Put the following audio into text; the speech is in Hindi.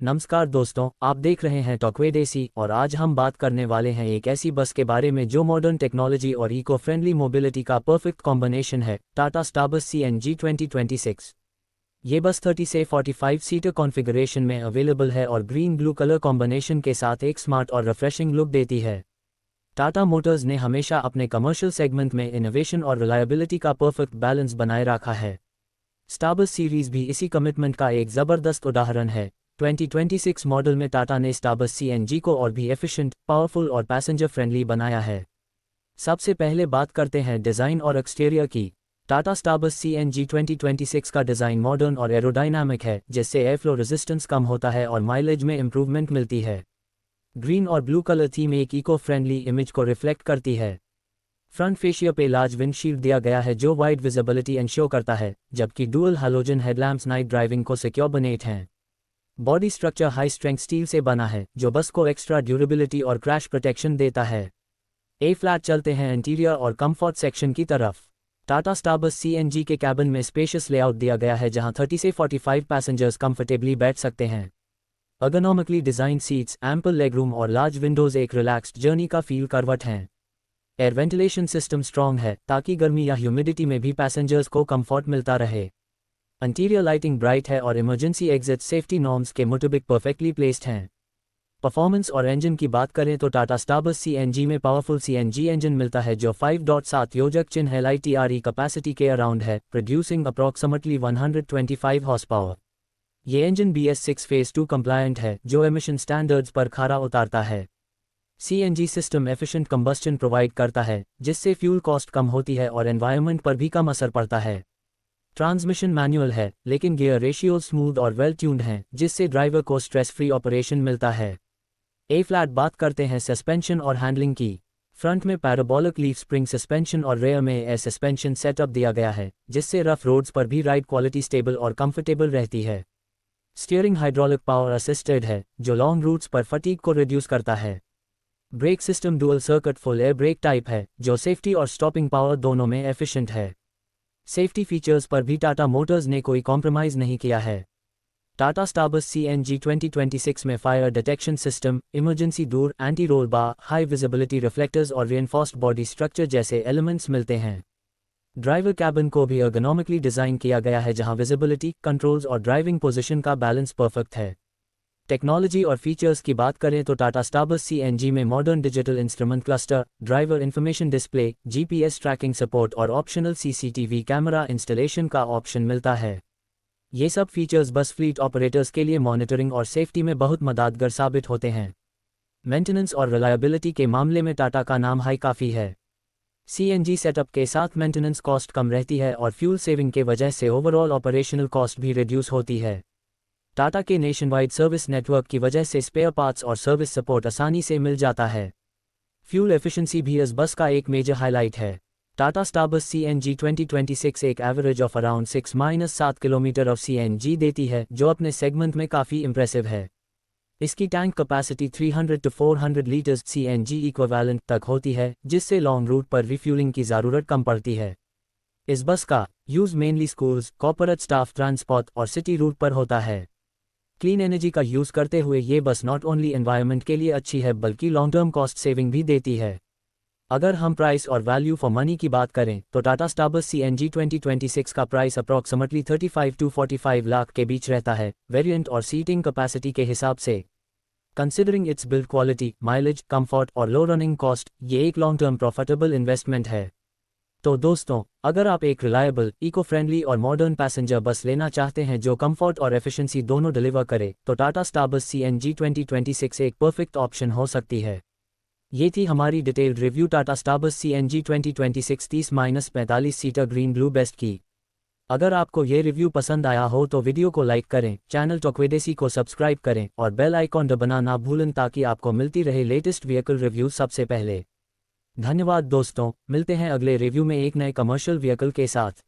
नमस्कार दोस्तों, आप देख रहे हैं टॉकवे देसी और आज हम बात करने वाले हैं एक ऐसी बस के बारे में जो मॉडर्न टेक्नोलॉजी और इको फ्रेंडली मोबिलिटी का परफेक्ट कॉम्बिनेशन है। Tata Starbus CNG 2026। ये बस 30 से 45 सीटर कॉन्फ़िगरेशन में अवेलेबल है और ग्रीन ब्लू कलर कॉम्बिनेशन के साथ एक स्मार्ट और रिफ्रेशिंग लुक देती है। टाटा मोटर्स ने हमेशा अपने कमर्शियल सेगमेंट में इनोवेशन और रिलायबिलिटी का परफेक्ट बैलेंस बनाए रखा है। स्टारबस सीरीज भी इसी कमिटमेंट का एक ज़बरदस्त उदाहरण है। 2026 मॉडल में टाटा ने स्टारबस CNG को और भी एफिशिएंट, पावरफुल और पैसेंजर फ्रेंडली बनाया है। सबसे पहले बात करते हैं डिज़ाइन और एक्सटीरियर की। टाटा स्टारबस CNG 2026 का डिज़ाइन मॉडर्न और एरोडायनामिक है, जिससे एयरफ्लो रेजिस्टेंस कम होता है और माइलेज में इंप्रूवमेंट मिलती है। ग्रीन और ब्लू कलर थीम एक इको फ्रेंडली इमेज को रिफ्लेक्ट करती है। फ्रंट फेशियर पे लार्ज विंडशील्ड दिया गया है जो वाइड विजिबिलिटी इंश्योर करता है, जबकि dual halogen headlamps night driving को सिक्योर बनाते हैं। Body structure high strength steel से बना है, जो बस को एक्स्ट्रा ड्यूरेबिलिटी और क्रैश प्रोटेक्शन देता है। ए फ्लैट चलते हैं इंटीरियर और कंफर्ट सेक्शन की तरफ। टाटा स्टारबस CNG के कैबिन में स्पेशियस लेआउट दिया गया है, जहां 30 से 45 पैसेंजर्स कंफर्टेबली बैठ सकते हैं। Ergonomically design seats, ample legroom और लार्ज विंडोज एक रिलैक्स्ड जर्नी का फील करवट हैं। एयर वेंटिलेशन सिस्टम स्ट्रॉन्ग है ताकि गर्मी या ह्यूमिडिटी में भी पैसेंजर्स को कंफर्ट मिलता रहे। इंटीरियर लाइटिंग ब्राइट है और इमरजेंसी एग्जिट सेफ्टी नॉर्म्स के मुताबिक परफेक्टली प्लेस्ड हैं। परफॉर्मेंस और इंजन की बात करें तो टाटा स्टारबस CNG में पावरफुल CNG इंजन मिलता है जो 5.7 योजक चिन्ह LITRE कैपेसिटी के अराउंड है, प्रोड्यूसिंग अप्रॉक्सिमेटली 125 हॉर्स पावर। ये इंजन BS6 फेज 2 कंप्लायंट है, जो एमिशन स्टैंडर्ड्स पर खरा उतारता है। CNG system efficient combustion provide करता है, जिससे फ्यूल कॉस्ट कम होती है और एनवायरनमेंट पर भी कम असर पड़ता है। ट्रांसमिशन मैनुअल है, लेकिन गियर रेशियो स्मूथ और वेल ट्यून्ड हैं, जिससे ड्राइवर को स्ट्रेस फ्री ऑपरेशन मिलता है। ए फ्लैट बात करते हैं सस्पेंशन और हैंडलिंग की। फ्रंट में पैराबोलिक लीफ स्प्रिंग सस्पेंशन और रेयर में एयर सस्पेंशन सेटअप दिया गया है, जिससे रफ रोड्स पर भी राइड क्वालिटी स्टेबल और कंफर्टेबल रहती है। स्टीयरिंग हाइड्रोलिक पावर असिस्टेड है, जो लॉन्ग रूट्स पर फटीग को रिड्यूस करता है। Brake system dual circuit full air brake type है, जो सेफ्टी और स्टॉपिंग पावर दोनों में एफिशिएंट है। सेफ्टी फीचर्स पर भी टाटा मोटर्स ने कोई कॉम्प्रोमाइज़ नहीं किया है। टाटा स्टारबस CNG 2026 में fire detection system, emergency door, anti roll bar, high visibility reflectors और रिइंफोर्स्ड बॉडी स्ट्रक्चर जैसे एलिमेंट्स मिलते हैं। ड्राइवर कैबिन को भी अर्गोनॉमिकली डिज़ाइन किया गया है, जहां विजिबिलिटी, कंट्रोल्स और ड्राइविंग पोजीशन का बैलेंस परफेक्ट है। टेक्नोलॉजी और फीचर्स की बात करें तो टाटा स्टारबस CNG में modern digital instrument cluster, driver information display, GPS tracking support और ऑप्शनल CCTV कैमरा इंस्टॉलेशन का ऑप्शन मिलता है। ये सब फीचर्स बस फ्लीट ऑपरेटर्स के लिए मॉनिटरिंग और सेफ्टी में बहुत मददगार साबित होते हैं। मेंटेनेंस और रिलायबिलिटी के मामले में टाटा का नाम हाई काफ़ी है। CNG सेटअप के साथ मेंटेनेंस कॉस्ट कम रहती है और फ्यूल सेविंग के वजह से ओवरऑल ऑपरेशनल कॉस्ट भी रिड्यूस होती है। टाटा के नेशनवाइड सर्विस नेटवर्क की वजह से स्पेयर पार्ट्स और सर्विस सपोर्ट आसानी से मिल जाता है। फ्यूल एफिशिएंसी भी इस बस का एक मेजर हाईलाइट है। टाटा स्टारबस CNG 2026 एक average of around 6-7 kilometre of CNG देती है, जो अपने सेगमेंट में काफ़ी इंप्रेसिव है। इसकी tank capacity 300 to 400 litres CNG equivalent तक होती है, जिससे लॉन्ग रूट पर रिफ्यूलिंग की ज़रूरत कम पड़ती है। इस बस का use mainly schools, corporate staff transport और सिटी रूट पर होता है। क्लीन एनर्जी का यूज़ करते हुए ये बस नॉट ओनली एनवायरनमेंट के लिए अच्छी है, बल्कि लॉन्ग टर्म कॉस्ट सेविंग भी देती है। अगर हम प्राइस और वैल्यू फॉर मनी की बात करें तो टाटा स्टारबस CNG 2026 का प्राइस अप्रॉक्सिमेटली 35 to 45 लाख के बीच रहता है, वेरिएंट और सीटिंग कैपेसिटी के हिसाब से। Considering it's build quality, mileage, comfort और लो रनिंग कॉस्ट, ये एक लॉन्ग टर्म प्रॉफिटेबल इन्वेस्टमेंट है। तो दोस्तों, अगर आप एक रिलायबल, इको फ्रेंडली और मॉडर्न पैसेंजर बस लेना चाहते हैं जो कंफर्ट और एफिशिएंसी दोनों डिलीवर करे, तो टाटा स्टारबस CNG 2026 एक परफेक्ट ऑप्शन हो सकती है। ये थी हमारी detailed review Tata Starbus CNG 2026 30-45 seater green blue best की। अगर आपको ये रिव्यू पसंद आया हो तो वीडियो को लाइक करें, चैनल टॉकवे देसी को सब्सक्राइब करें और बेल आइकॉन दबाना ना भूलें ताकि आपको मिलती रहे लेटेस्ट व्हीकल रिव्यू सबसे पहले। धन्यवाद दोस्तों, मिलते हैं अगले रिव्यू में एक नए कमर्शियल व्हीकल के साथ।